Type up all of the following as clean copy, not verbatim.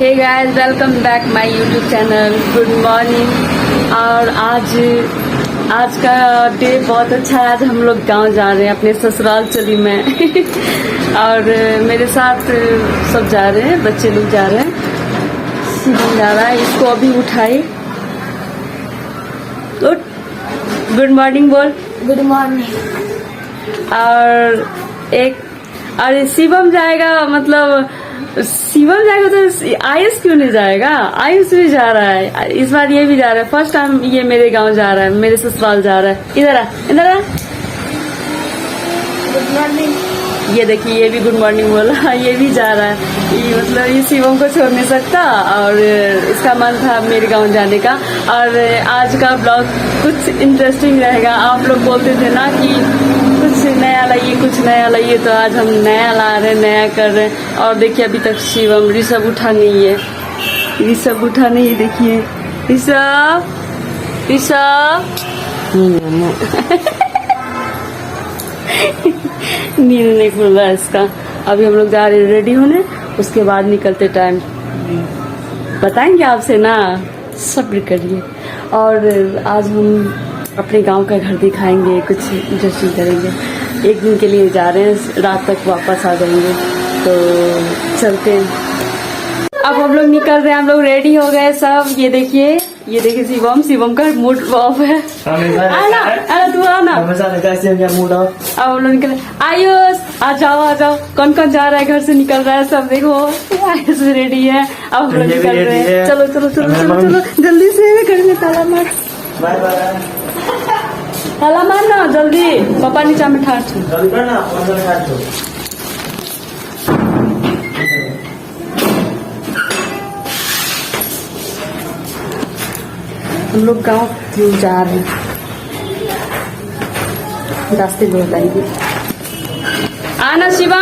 Hey guys, welcome back my YouTube channel. Good morning. और आज का डे बहुत अच्छा है। आज हम लोग गांव जा रहे हैं, अपने ससुराल चली मैं और मेरे साथ सब जा रहे हैं, बच्चे लोग जा रहे हैं। शिवम जा रहा है, इसको अभी उठाई। गुड मॉर्निंग बोल। Good morning. और शिवम जाएगा, मतलब शिवम जाएगा तो आयुष क्यों नहीं जाएगा? आयुष भी जा रहा है इस बार, ये भी जा रहा है। फर्स्ट टाइम ये मेरे गांव जा रहा है, मेरे ससुराल जा रहा है। इधर आ, इधर आ। Good morning. ये देखिए, ये भी गुड मॉर्निंग बोला, ये भी जा रहा है। ये मतलब ये शिवम को छोड़ नहीं सकता और इसका मन था मेरे गांव जाने का। और आज का ब्लॉग कुछ इंटरेस्टिंग रहेगा। आप लोग बोलते थे ना कि कुछ नया लाइए, कुछ नया लाइए, तो आज हम नया ला रहे हैं, नया कर रहे हैं। और देखिए, अभी तक शिवम ऋषभ उठा नहीं है, ऋषभ उठा नहीं है। देखिए ऋषभ, नींद नहीं खुल रहा है इसका। अभी हम लोग जा रहे हैं रेडी होने, उसके बाद निकलते टाइम बताएंगे आपसे ना, सब्र करिए। और आज हम अपने गांव का घर दिखाएंगे, कुछ इंटरेस्टिंग करेंगे। एक दिन के लिए जा रहे हैं, रात तक वापस आ जाएंगे, तो चलते हैं। अब हम लोग निकल रहे हैं, हम लोग रेडी हो गए सब। ये देखिए शिवम का मूड ऑफ है। आना तू आना। अब हम लोग निकल, आयुष आ जाओ। कौन कौन जा रहा है, घर से निकल रहा है सब। देखो आयुष रेडी है। अब हम लोग निकल रहे हैं। चलो जल्दी से, घर में ताला मार, ताला मार ना जल्दी। पापा नीचा में ठाड़ छू। हम लोग गांव क्यों जा रहे हैं, रास्ते में बताएंगे। आना शिवा।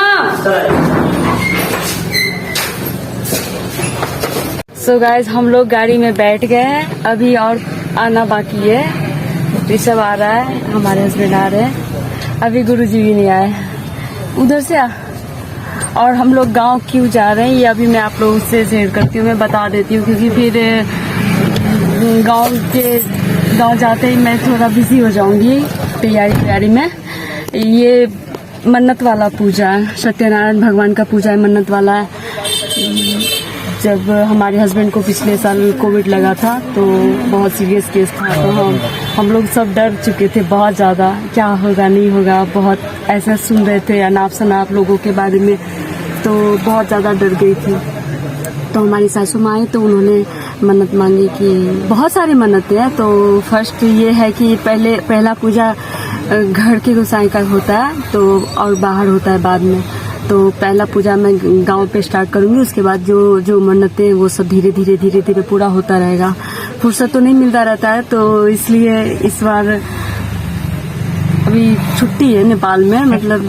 सो गाइज, हम लोग गाड़ी में बैठ गए हैं, अभी और आना बाकी है। ऋषभ आ रहा है, हमारे हस्बैंड आ रहे हैं, अभी गुरुजी भी नहीं आए। उधर से आ। और हम लोग गांव क्यों जा रहे हैं, ये अभी मैं आप लोगों से शेयर करती हूँ, मैं बता देती हूँ, क्योंकि फिर गांव जाते ही मैं थोड़ा बिजी हो जाऊंगी तैयारी में। ये मन्नत वाला पूजा, सत्यनारायण भगवान का पूजा है, मन्नत वाला है। जब हमारे हस्बैंड को पिछले साल कोविड लगा था, तो बहुत सीरियस केस था, तो हम लोग सब डर चुके थे बहुत ज़्यादा, क्या होगा नहीं होगा। बहुत ऐसा सुन रहे थे अनाप शनाप लोगों के बारे में, तो बहुत ज़्यादा डर गई थी। तो हमारी सासू माँ आई, तो उन्होंने मन्नत मांगी कि बहुत सारी मन्नतें हैं। तो फर्स्ट ये है कि पहला पूजा घर के गोसाई का होता है, तो और बाहर होता है बाद में। तो पहला पूजा मैं गांव पे स्टार्ट करूंगी, उसके बाद जो मन्नतें वो सब धीरे धीरे पूरा होता रहेगा। फुर्सत तो नहीं मिलता रहता है, तो इसलिए इस बार अभी छुट्टी है नेपाल में, मतलब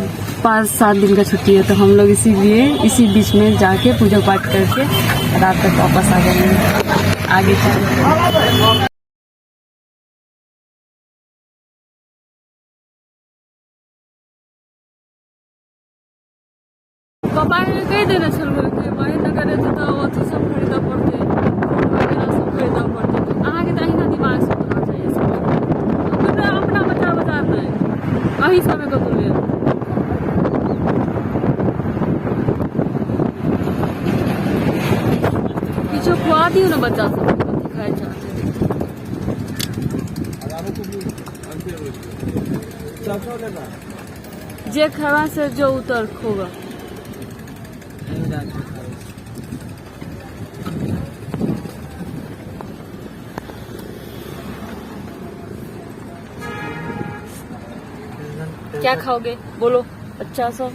5-7 दिन का छुट्टी है, तो हम लोग इसीलिए इसी बीच में जाके पूजा पाठ करके रात तक वापस आ जाएंगे। आगे चलेंगे। पापा ने कही देना छलू के वही न करे तो अथी सब खरीदा पड़ते, वगैरह सब खरीदा पड़ते। तो अहाँ के अहिना दिमाग सोचना चाहिए सब, अपना बता नहीं अही समय को बोले किछो खुआ दियो ना बच्चा सब खाए चाहते। जे खावा से जो उतर खोगा। क्या खाओगे बोलो अच्छा सा।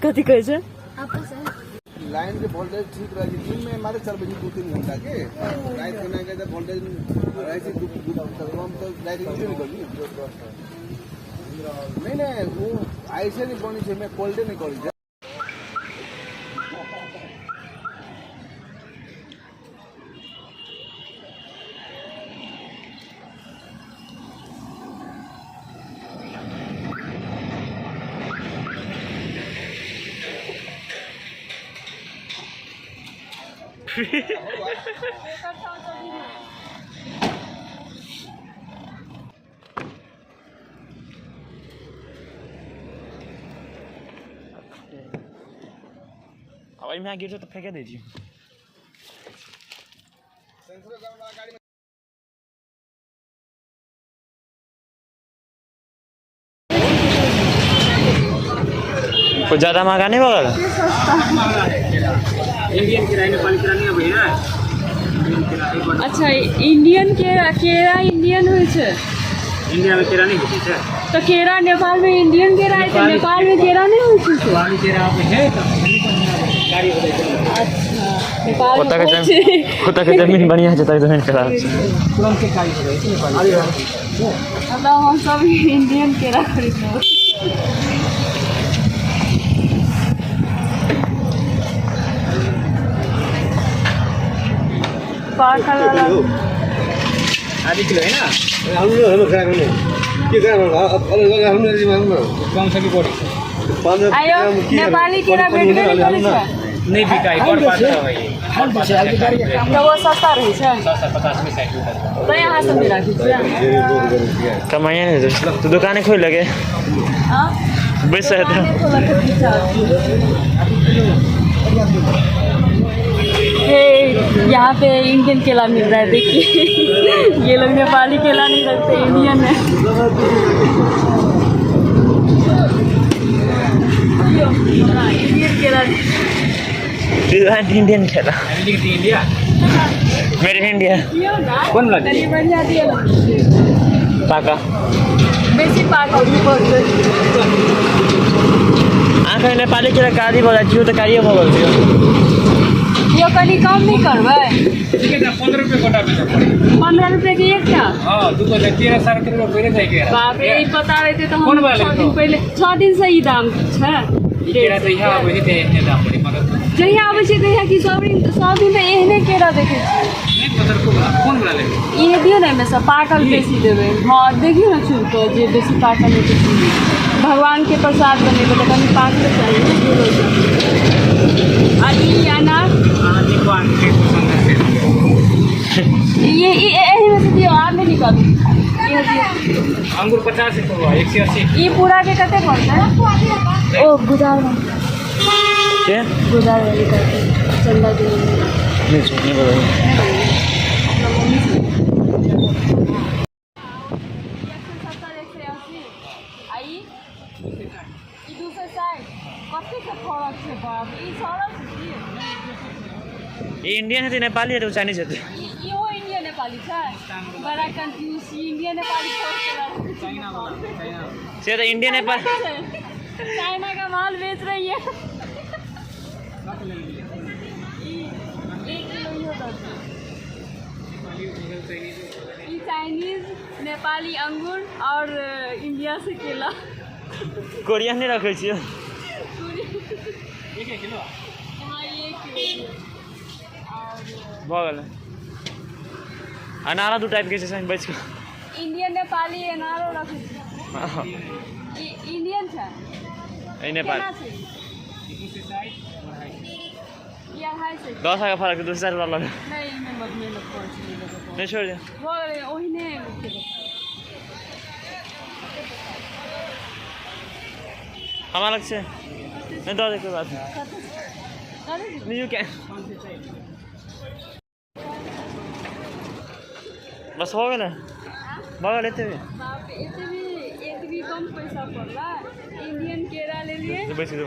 कथी कहे छे लाइन के वोल्टेज ठीक रही दिन में हमारे 4 बजे 2-3 घंटा के रात के ना के वोल्टेज ऐसे हम तो डायरेक्ट नहीं नहीं वो ऐसे नहीं बनी छे, मैं कोल्ड नहीं करी। अब यहाँ गिर्छ त फ्याँकै दिन्छु कुछ ज़्यादा महंगा नहीं होगा इंडियन किराए नेपाली किराए नहीं भैया अच्छा इंडियन केरा केरा इंडियन होइ छै इंडिया में केरा नहीं होती है तो केरा नेपाल में इंडियन केरा है तो नेपाल में केरा नहीं होइ छै नेपाली केरा आप है गाड़ी हो जाए अच्छा नेपाल में होता के जमीन बढ़िया है तक जमीन खराब है तुरंत के गाड़ी हो जाए नेपाली मतलब हम सब इंडियन केरा खरीदना पाकल वाला आधी किलो है ना हम खड़ा करने के हमने कौन सा की बॉडी आयो नेपाली केरा भेटबे नहीं करै छै नहीं बिका है और 500 है ये तो वो सस्ता रहै छै 50 में 60 रुपए तो यहाँ से भी राखी छै कमाइए नहीं तो दुकानें खोल लगे हां बेच सकते हो यहाँ पे इंडियन केला मिल रहा है देखिए ये लोग नेपाली केला नहीं रखते इंडियन है इंडियन केला इंडियन खेला इंडिया मेरे इंडिया कौन लगे बढ़िया दिया पाका बेसी पाका आँखा नेपाली केरा कारी बोला थियो तो कारियो बोल थियो यो कनी कम नहीं करबै ठीक है 15 रुपए गोटा में पड़े 15 रुपए के एक क्या हां दुको 13 साल के पहले जाके बाप रे ई पता रहते तो कौन हम वाला 6 दिन पहले 6 दिन से ई दाम छै केरा तो यहाँ आबै छै एहने दाम पड़े मतलब जहिया आबै छै तहिया कि सब दिन तो एहने केरा देखै छी नहीं मतलब कौन वाला ले ये दियो ना में सब पाकल बेसी देवे हाँ देखियो ना चुन तो जे बेसी पाकल है तो भगवान के प्रसाद बने तो कनी पाकल चाहिए अभी अनार देखो आने पसंद है ये यही में से दियो आम में निकाल ये दियो अंगूर 50 से 180 ये पूरा के कते पड़ता है ओ गुदार क्या वाली का चंदा दे नहीं बोला ये इंडियन है तो नेपाली है तो चाइनीज है यो इंडियन नेपाली छ बड़ा कंफ्यूज इंडियन नेपाली चाइना वाला से तो इंडियन नेपाल चाइना का माल बेच रही है ये चाइनीज नेपाली अंगूर और इंडिया से केला कोरियन नहीं रखे छियो एक किलो हाँ ये किलो भगल अनारा दू टाइप के छै बेच के इंडियन नेपाली अनारो रखे इंडियन छ ए नेपाल केना छै ये हाई से 10 का फर्क 2000 रुपया लगे नहीं मैं मत में लोग पहुंच नहीं छोड़ दे वो ओहिने हम अलग से नहीं दो कोई बात नहीं यू कैन बस हो गया ना बगा लेते हुए बाप रे इतने भी एक भी कम पैसा पड़ला इंडियन केरा ले लिए तो बेच दो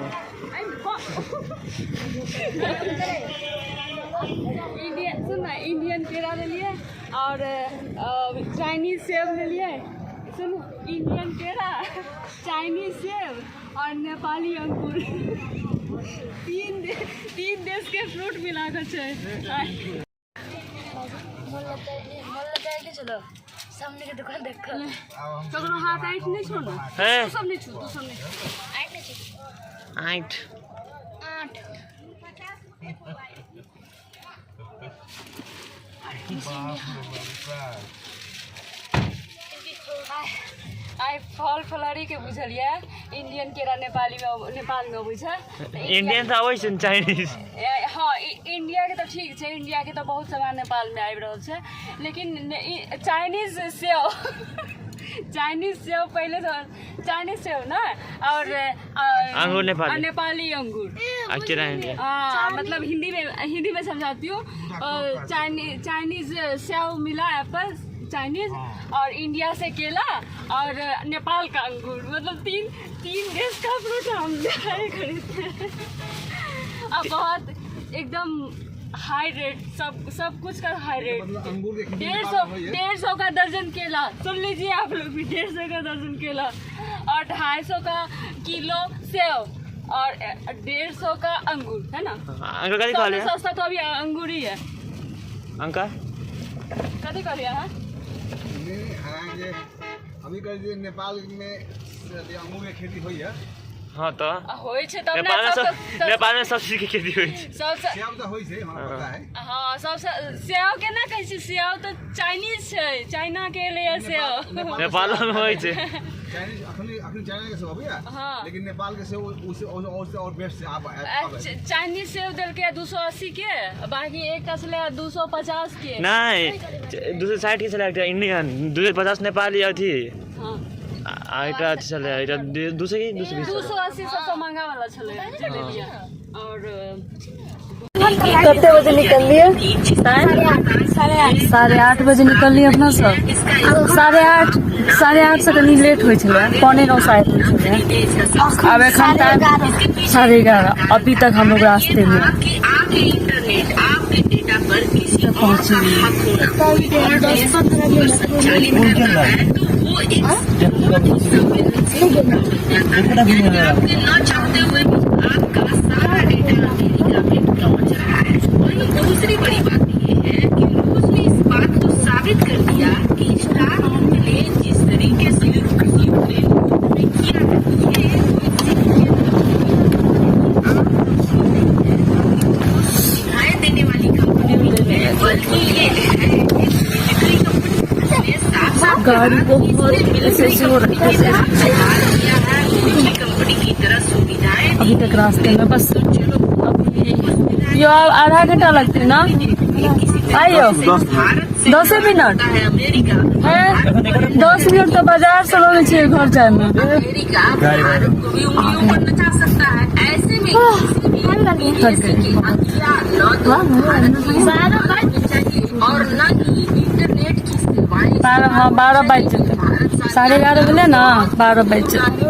इंडियन सुन ना इंडियन केरा ले लिए और चाइनीज सेब ले लिए सुन इंडियन केरा चाइनीज सेब और नेपाली अंगूर तीन देश के फ्रूट मिला कर छै सामने के दुकान देख ककरो हाथ आइट नहीं छो ना है तू सब नहीं छू तू सब नहीं आठ नहीं चाहिए 8 आई फल फलहरी के बुझलिए इंडियन केरा नेपाली में नेपाल में अबै छै इंडियन था वही चाइनीज हाँ इंडिया के तो ठीक है, इंडिया के तो बहुत सामान नेपाल में आबि रहल छै, लेकिन चाइनीज सेव चाइनीज सेव पहले तो चाइनीज सेव ना, और अंगूर नेपाली नेपाली अंगूर इंडिया। हाँ, मतलब हिंदी में समझाती हूँ। चाइनीज सेव मिला, एप्पल चाइनीज, और इंडिया से केला, और नेपाल का अंगूर, मतलब तीन देश का फ्रूट हम खरीदते हैं। अब बहुत एकदम हाई रेट, सब कुछ का हाई रेट। 150 का दर्जन केला, सुन लीजिए आप लोग भी, 150 का दर्जन केला, और 250 का किलो सेव, और 150 का अंगूर, है ना। अंकल कथी कहलिए? सस्ता तो अभी अंगूर ही है। अंकल कथी कहलिए? अभी कर दिए नेपाल में अंगूर के खेती हुई है। हाँ तो होय छै तब नेपाल में सब चीज के खेती होइ छै। सेब तो होई छै, हमरा पता है। हाँ, सब सेव के ना कहै छै, सेव तो चाइनीज छै, चाइना के लिए सेव नेपाल में होइ छै। चाइनीज अखनी चाइना के सेब अबैया, हाँ। लेकिन नेपाल के सेब उससे और बेस्ट से आप चाइनीज सेव देलकै 280 के, बाकी एक का छलै 250 के। नहीं 260 के चले, इंडियन 250 नेपाली अथी। हाँ, आइटा चले, आइटा 280 सबसे महंगा वाला छलै जलेबिया। और कितने बजे निकल लिए? 8:30 बजे निकल लिए अपना सब। 8:30 से कनी लेट होइ छलै, 9:45 शायद होइ छलै। अब एखन तक 11:30, अभी तक हम लोग रास्ते में दूसरी बड़ी बात ये है कि रूस ने इस बात को साबित कर दिया कि स्टार ने जिस तरीके से यूक्रेन में किया है, सुविधाएं देने वाली कंपनी है, बल्कि ये है गाड़ी बहुत ऐसे हो रही है। कंपनी की तरह सुविधाएं अभी तक रास्ते में बस यो आधा घंटा लगते ना, आइयो 10 मिनट है, 10 मिनट तो बाजार से लगे छे घर जाए में। अमेरिका भारत को भी उंगलियों पर नचा सकता है। ऐसे में किसी भी विदेश के हथियार न भारत को चाहिए और न ही इंटरनेट की सेवाएं। 12 बज जाते, 11:30 बजे ना 12 बज जाते।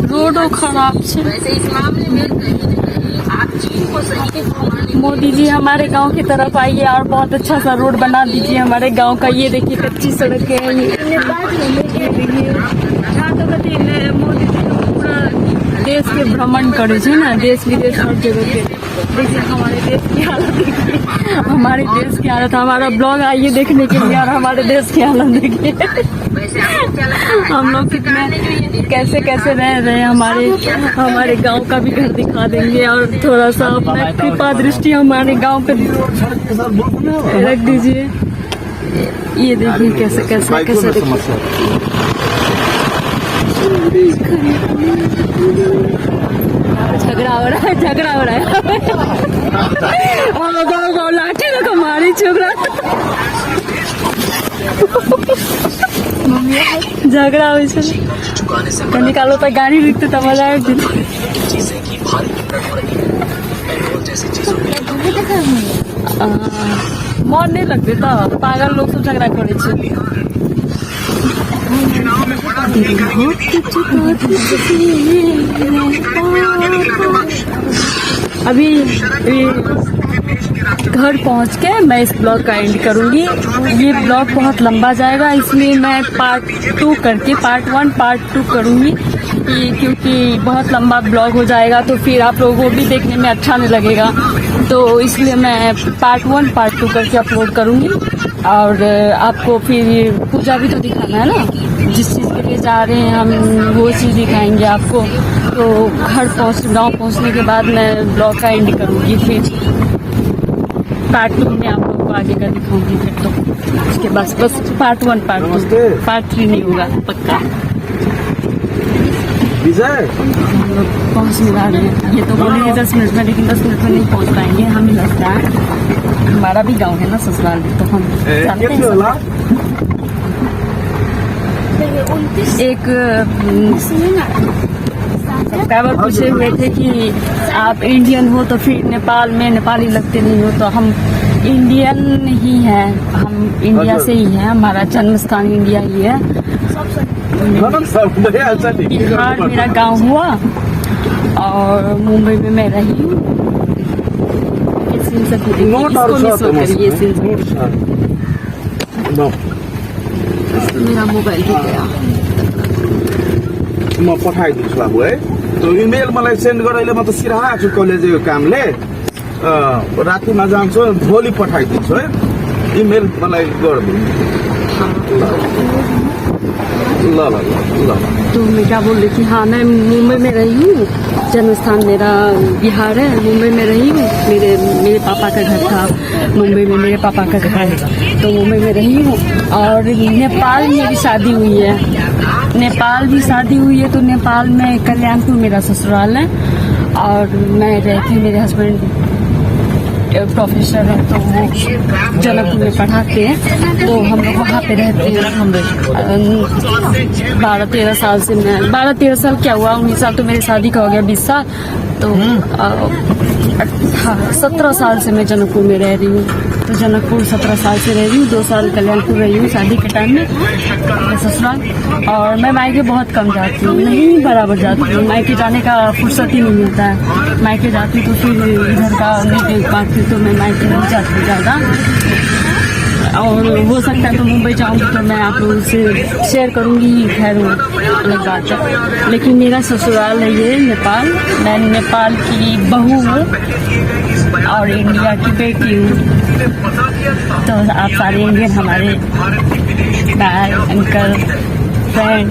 रोडो खराब छे। वैसे इस मामले में कहीं न कहीं आप चीन को सही मोदी जी हमारे गांव की तरफ आइए और बहुत अच्छा सा रोड बना दीजिए हमारे गांव का। ये देखिए कच्ची सड़क है। मोदी जी पूरा देश के भ्रमण करे छे ना, देश विदेश हर जगह के। देखिए हमारे देश की हालत, देखिए हमारे देश की हालत। हमारा ब्लॉग आइए देखने के लिए और हमारे देश की हालत देखिए। हम लोग कितने कैसे रह रहे हैं। हमारे गांव का भी घर दिखा देंगे और थोड़ा सा अपना कृपा दृष्टि हमारे गांव पे रख दीजिए। ये देखिए कैसे देखिए झगड़ा हो रहा है गाँव लाठी रखो हमारी छोकरा झगड़ा हो छे। निकालो तो गाड़ी रुकते तब मजा आए। मन नहीं लगते तो पागल लोग सब झगड़ा करे छे। अभी घर पहुंच के मैं इस ब्लॉग का एंड करूंगी। ये ब्लॉग बहुत लंबा जाएगा, इसलिए मैं पार्ट 2 करके पार्ट 1 पार्ट 2 करूंगी, क्योंकि बहुत लंबा ब्लॉग हो जाएगा तो फिर आप लोगों को भी देखने में अच्छा नहीं लगेगा। तो इसलिए मैं पार्ट 1 पार्ट 2 करके अपलोड करूंगी। और आपको फिर पूजा भी तो दिखाना है ना, जिस चीज़ के लिए जा रहे हैं हम वो चीज़ दिखाएंगे आपको। तो गाँव पहुँचने के बाद मैं ब्लॉग का एंड करूँगी, फिर पार्ट 2 में आप लोगों को आगे का दिखाऊंगी। फिर तो उसके बस पार्ट 1 पार्ट 2 पार्ट 3 नहीं होगा पक्का। हम लोग पहुँचने वाले हैं। ये तो बोलेंगे 10 मिनट में, लेकिन 10 मिनट में नहीं पहुँच पाएंगे हम। लगता है। हमारा भी गांव है ना ससुराल, तो हम जानते हैं सब। एक सब्सक्राइबर पूछे हुए थे कि आप इंडियन हो तो फिर नेपाल में नेपाली लगते नहीं हो, तो हम इंडियन ही हैं, हम इंडिया से ही हैं, हमारा जन्म स्थान इंडिया ही है। बिहार मेरा गांव हुआ और मुंबई में मैं रही हूँ। ये सीन सब इसको मिस मत करिए, ये सीन मेरा मोबाइल भी गया। म पठाइदिन्छु बाबु है। त्यो इमेल मलाई सेन्ड गर, अहिले म त सिराहा छु कलेजको कामले, रातिमा जान्छु, भोलि पठाइदिन्छु है। इमेल मलाई गरिदिनु। ल ल ल। तो मैं क्या बोल रही थी, हाँ मैं मुंबई में रही हूँ, जन्म स्थान मेरा बिहार है, मुंबई में रही हूँ। मेरे पापा का घर था मुंबई में, मेरे पापा का घर है, तो मुंबई में रही हूँ। और नेपाल में भी शादी हुई है, नेपाल भी शादी हुई है, तो नेपाल में कल्याणपुर मेरा ससुराल है। और मैं रहती हूँ, मेरे हस्बैंड प्रोफेसर है, तो वो जनकपुर में पढ़ाते हैं, तो हम लोग वहाँ पे रहते हैं। 12-13 साल से मैं 12-13 साल क्या हुआ, 19 साल तो मेरी शादी का हो गया, 20 साल तो 17 साल से मैं जनकपुर में रह रही हूँ। तो जनकपुर 17 साल से रह रही हूँ, 2 साल कल्याणपुर रही हूँ शादी के टाइम में ससुराल। और मैं मायके बहुत कम जाती हूँ, नहीं बराबर जाती हूँ, मायके जाने का फुर्सत ही नहीं मिलता है। मायके जाती तो फिर इधर का नहीं देख पाती, तो मैं मायके नहीं जाती ज़्यादा। और हो सकता है तो मुंबई जाऊंगी तो मैं आप लोगों से शेयर करूंगी, खैर अलग बात है। लेकिन मेरा ससुराल है ये नेपाल, मैं नेपाल की बहू हूँ और इंडिया की बेटी हूँ। तो आप सारे इंडियन, हमारे डैड, अंकल, फ्रेंड,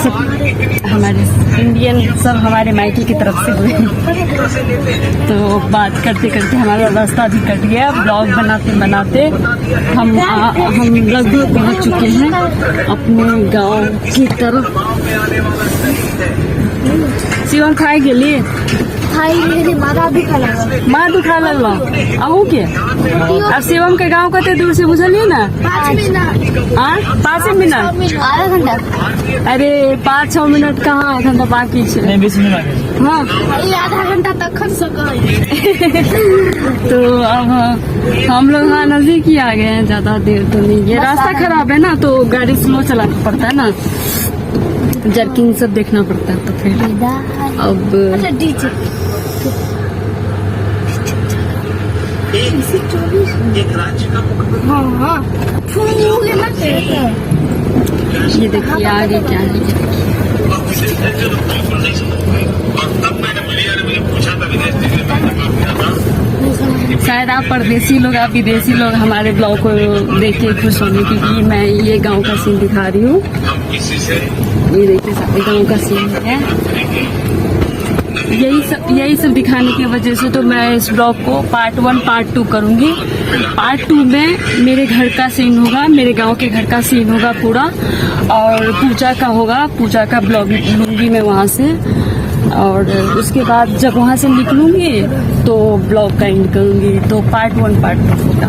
सब हमारे इंडियन, सब हमारे मायके की तरफ से हुए। तो बात करते करते हमारा रास्ता भी कट गया। ब्लॉग बनाते बनाते हम लगभग पहुंच चुके हैं अपने गांव की तरफ। शिवम खाए के लिए माँ दुखा लगल अहू के। अब शिवम के गांव कते दूर से बुझलिए ना? 5 मिनट, आधा घंटा, अरे 5-6 मिनट कहाँ, घंटा बाकी है, 20 मिनट। हाँ आधा घंटा तक खन सको। तो अब हम लोग हाँ नजदीक ही आ गए हैं, ज्यादा देर तो नहीं। ये रास्ता खराब है ना, तो गाड़ी स्लो चलाना पड़ता है ना, जर्किंग सब देखना पड़ता है। तो फिर अब ये देखिए आगे क्या है, ये शायद आप परदेसी लोग, आप विदेशी लोग हमारे ब्लॉग को देख के खुश होंगे, क्योंकि मैं ये गांव का सीन दिखा रही हूँ। ये देखिए सारे गांव का सीन है। यही सब दिखाने की वजह से तो मैं इस ब्लॉग को पार्ट 1 पार्ट 2 करूंगी। पार्ट 2 में मेरे घर का सीन होगा, मेरे गांव के घर का सीन होगा पूरा, और पूजा का होगा, पूजा का ब्लॉग लूंगी मैं वहां से। और उसके बाद जब वहां से निकलूंगी तो ब्लॉग का एंड करूंगी। तो पार्ट 1 पार्ट 2 होगा।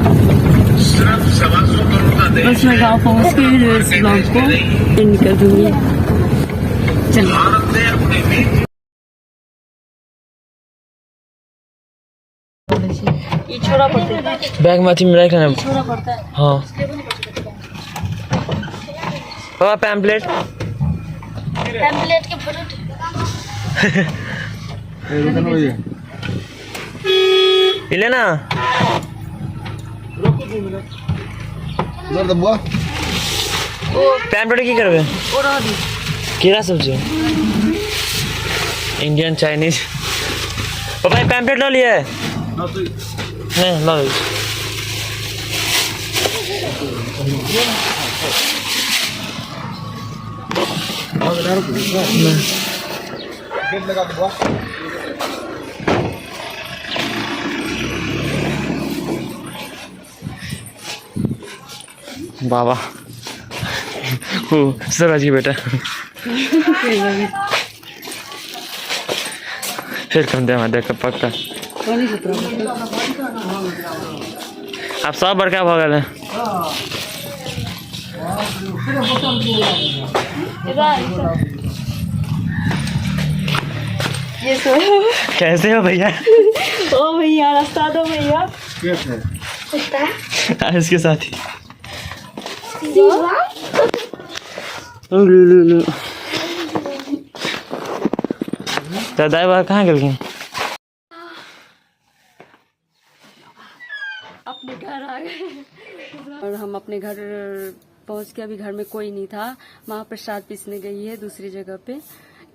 बस मैं गाँव पहुँच के इस ब्लॉग को एंड कर दूंगी। चलिए ये छोड़ा पड़ता है, बैग माथि में राख्न। छोड़ा पड़ता है। हाँ बाबा पैम्पलेट के फोटो इले ना पैम्पलेट की करबे केरा सब्जी इंडियन चाइनीज। पापा ये पैम्पलेट लो लिए नहीं लो बाबा सूरज की बेटा फिर कम दे पक्का। आप सब बड़का भऽ गेल है। ये सो कैसे हो भैया? ओ भैया रास्ता दो भैया। इसके साथ ही तो दाई बाबा कहाँ गेलखिन? अपने घर आ गए और हम अपने घर पहुंच के अभी घर में कोई नहीं था। माँ प्रसाद पीसने गई है दूसरी जगह पे,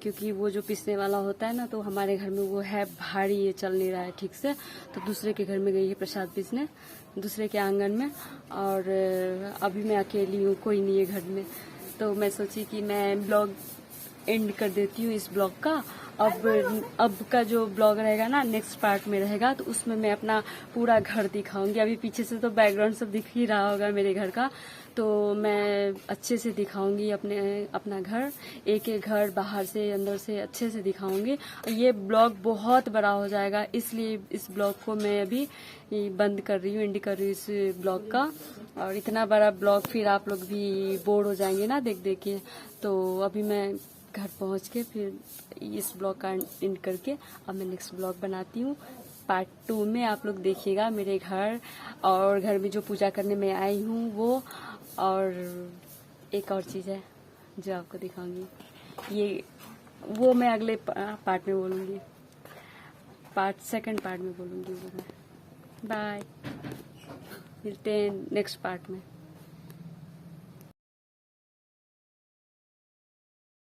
क्योंकि वो जो पीसने वाला होता है ना, तो हमारे घर में वो है भारी, ये चल नहीं रहा है ठीक से, तो दूसरे के घर में गई है प्रसाद पीसने, दूसरे के आंगन में। और अभी मैं अकेली हूँ, कोई नहीं है घर में, तो मैं सोची कि मैं ब्लॉग एंड कर देती हूँ इस ब्लॉग का। अब का जो ब्लॉग रहेगा ना, नेक्स्ट पार्ट में रहेगा, तो उसमें मैं अपना पूरा घर दिखाऊंगी। अभी पीछे से तो बैकग्राउंड सब दिख ही रहा होगा मेरे घर का, तो मैं अच्छे से दिखाऊंगी अपना घर, एक एक घर बाहर से अंदर से अच्छे से दिखाऊंगी। ये ब्लॉग बहुत बड़ा हो जाएगा, इसलिए इस ब्लॉग को मैं अभी बंद कर रही हूँ, एंड कर रही हूँ इस ब्लॉग का। और इतना बड़ा ब्लॉग फिर आप लोग भी बोर हो जाएंगे ना देख देख के, तो अभी मैं घर पहुंच के फिर इस ब्लॉग का एंड करके अब मैं नेक्स्ट ब्लॉग बनाती हूँ। पार्ट 2 में आप लोग देखिएगा मेरे घर, और घर में जो पूजा करने में आई हूँ वो, और एक और चीज़ है जो आपको दिखाऊंगी, ये वो मैं अगले पार्ट में बोलूँगी, सेकंड पार्ट में बोलूँगी वो मैं। बाय, मिलते हैं नेक्स्ट पार्ट में।